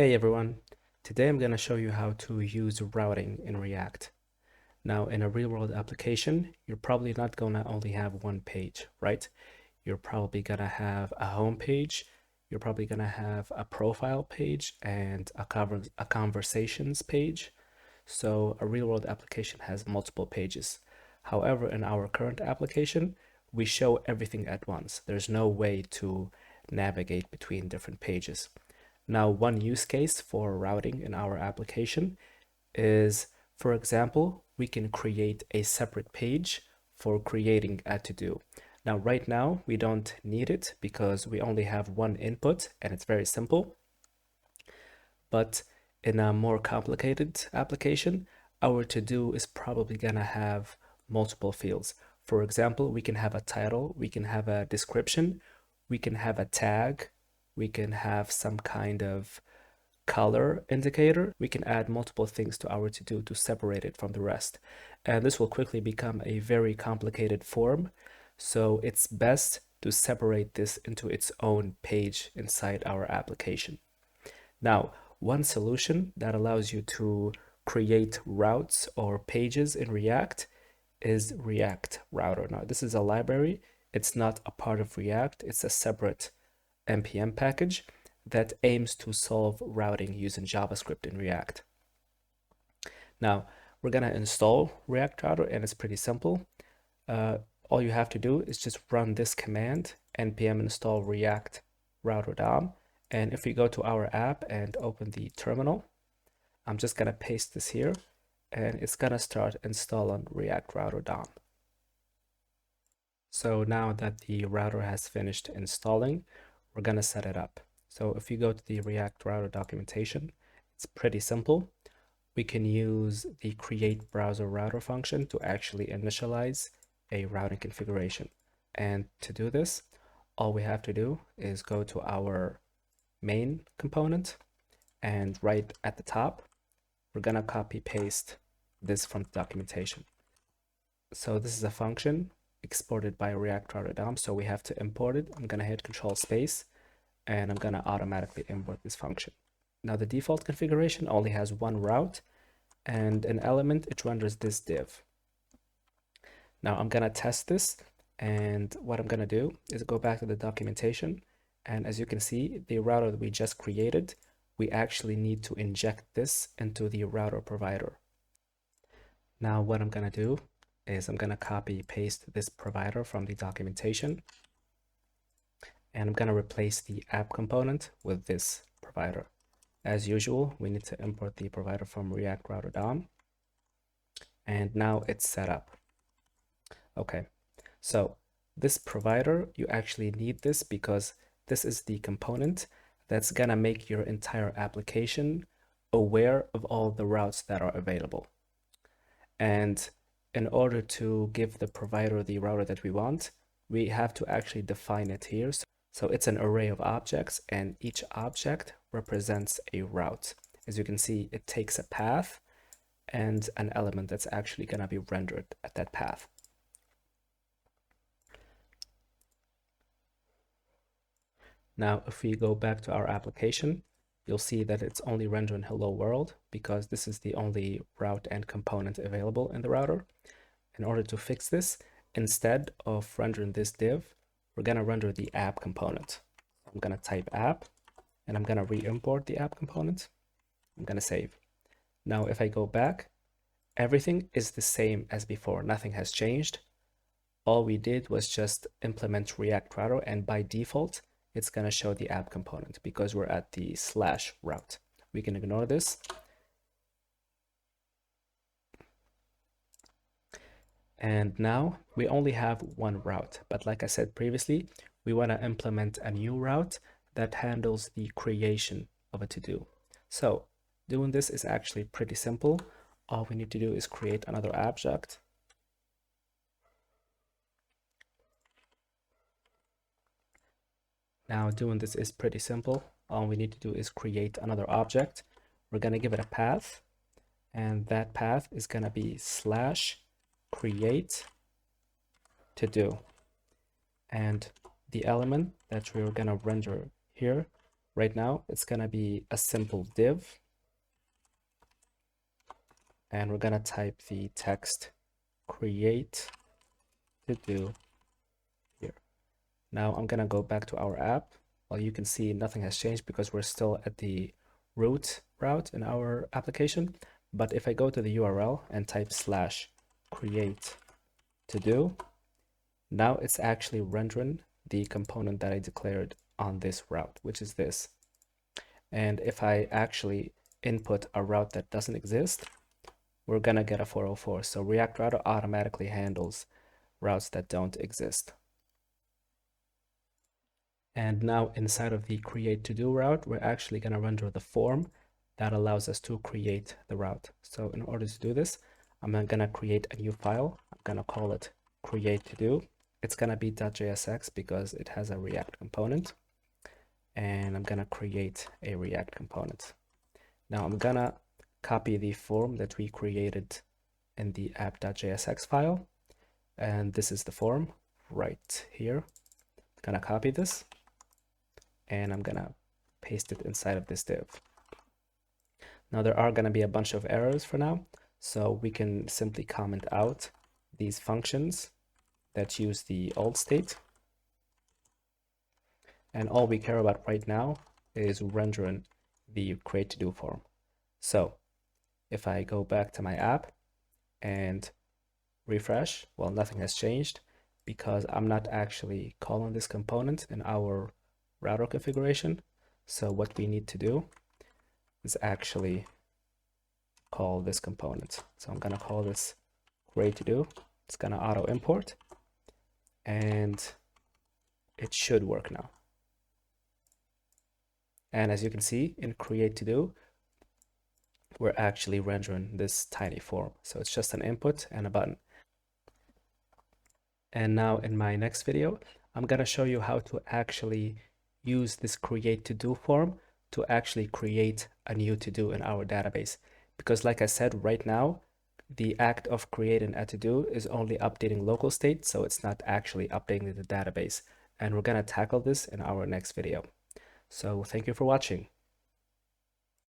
Hey everyone, today I'm going to show you how to use routing in React. Now, in a real-world application, you're probably not going to only have one page, right? You're probably going to have a home page, you're probably going to have a profile page and a conversations page. So a real-world application has multiple pages. However, in our current application, we show everything at once. There's no way to navigate between different pages. Now, one use case for routing in our application is, for example, we can create a separate page for creating a to-do. Now, right now, we don't need it because we only have one input and it's very simple. But in a more complicated application, our to-do is probably gonna have multiple fields. For example, we can have a title, we can have a description, we can have a tag, we can have some kind of color indicator. We can add multiple things to our to-do to separate it from the rest. And this will quickly become a very complicated form. So it's best to separate this into its own page inside our application. Now, one solution that allows you to create routes or pages in React is React Router. Now, this is a library. It's not a part of React. It's a separate NPM package that aims to solve routing using JavaScript in React. Now, we're going to install React Router, and it's pretty simple. All you have to do is just run this command, npm install react router DOM. And if we go to our app and open the terminal, I'm just going to paste this here, and it's going to start installing React Router DOM. So now that the router has finished installing, we're going to set it up. So if you go to the React Router documentation, it's pretty simple. We can use the create browser router function to actually initialize a routing configuration. And to do this, all we have to do is go to our main component, and right at the top, we're going to copy paste this from the documentation. So this is a function exported by React Router DOM, so we have to import it. I'm going to hit Control Space, and I'm going to automatically import this function. Now, the default configuration only has one route, and an element, it renders this div. Now, I'm going to test this, and what I'm going to do is go back to the documentation, and as you can see, the router that we just created, we actually need to inject this into the router provider. Now, what I'm going to do is I'm going to copy paste this provider from the documentation, and I'm going to replace the app component with this provider. As usual, we need to import the provider from React Router DOM, and now it's set up. Okay, so this provider, you actually need this because this is the component that's gonna make your entire application aware of all the routes that are available. And in order to give the provider the router that we want, we have to actually define it here. So it's an array of objects, and each object represents a route. As you can see, it takes a path and an element that's actually going to be rendered at that path. Now, if we go back to our application, you'll see that it's only rendering hello world because this is the only route and component available in the router. In order to fix this, instead of rendering this div, we're going to render the app component. I'm going to type app, and I'm going to re-import the app component. I'm going to save. Now, if I go back, everything is the same as before. Nothing has changed. All we did was just implement React Router, and by default, it's going to show the app component because we're at the / route. We can ignore this. And now we only have one route, but like I said previously, we want to implement a new route that handles the creation of a to-do. So doing this is actually pretty simple. All we need to do is create another object. Now doing this is pretty simple. All we need to do is create another object. We're going to give it a path, and that path is going to be /create to do. And the element that we're going to render here right now, it's going to be a simple div, and we're going to type the text create to do here. Now I'm going to go back to our app. Well, you can see nothing has changed because we're still at the root route in our application. But if I go to the URL and type / create to do, now it's actually rendering the component that I declared on this route, which is this. And if I actually input a route that doesn't exist, we're gonna get a 404. So React Router automatically handles routes that don't exist. And now inside of the create to do route, we're actually gonna render the form that allows us to create the route. So in order to do this, I'm gonna create a new file. I'm gonna call it create to do. It's gonna be .jsx because it has a React component. And I'm gonna create a React component. Now I'm gonna copy the form that we created in the app.jsx file. And this is the form right here. I'm gonna copy this and I'm gonna paste it inside of this div. Now there are gonna be a bunch of errors for now, so we can simply comment out these functions that use the old state. And all we care about right now is rendering the create to do form. So if I go back to my app and refresh, well, nothing has changed because I'm not actually calling this component in our router configuration. So what we need to do is actually call this component. So I'm gonna call this create to do. It's gonna auto import and it should work now. And as you can see in create to do, we're actually rendering this tiny form. So it's just an input and a button. And now in my next video, I'm gonna show you how to actually use this create to do form to actually create a new to do in our database. Because like I said, right now, the act of creating a to do is only updating local state, so it's not actually updating the database. And we're gonna tackle this in our next video. So thank you for watching.